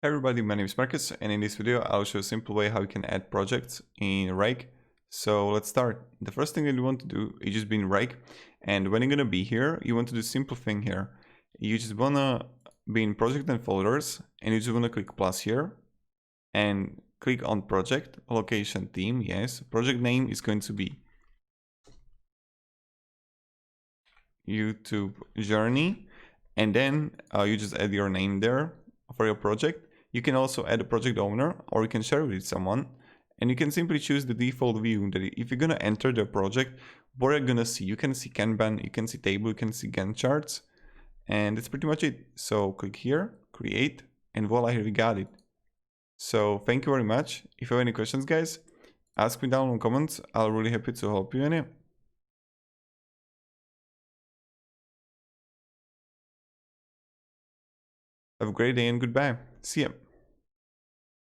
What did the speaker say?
Hey everybody, my name is Marcus, and in this video I'll show a simple way how you can add projects in Wrike. So let's start. The first thing that you want to do is just be in Wrike, and when you're gonna be here, you want to do a simple thing here. You just wanna be in project and folders, and you just wanna click plus here, and click on project, location, theme, yes. Project name is going to be YouTube journey, and then you just add your name there for your project. You can also add a project owner, or you can share it with someone, and you can simply choose the default view that if you're gonna enter the project, what you're gonna see. You can see Kanban, you can see table, you can see Gantt charts, and that's pretty much it. So click here, create, and voila, here we got it. So thank you very much. If you have any questions, guys, ask me down in the comments. I'll really happy to help you in it. Have a great day and goodbye. See ya.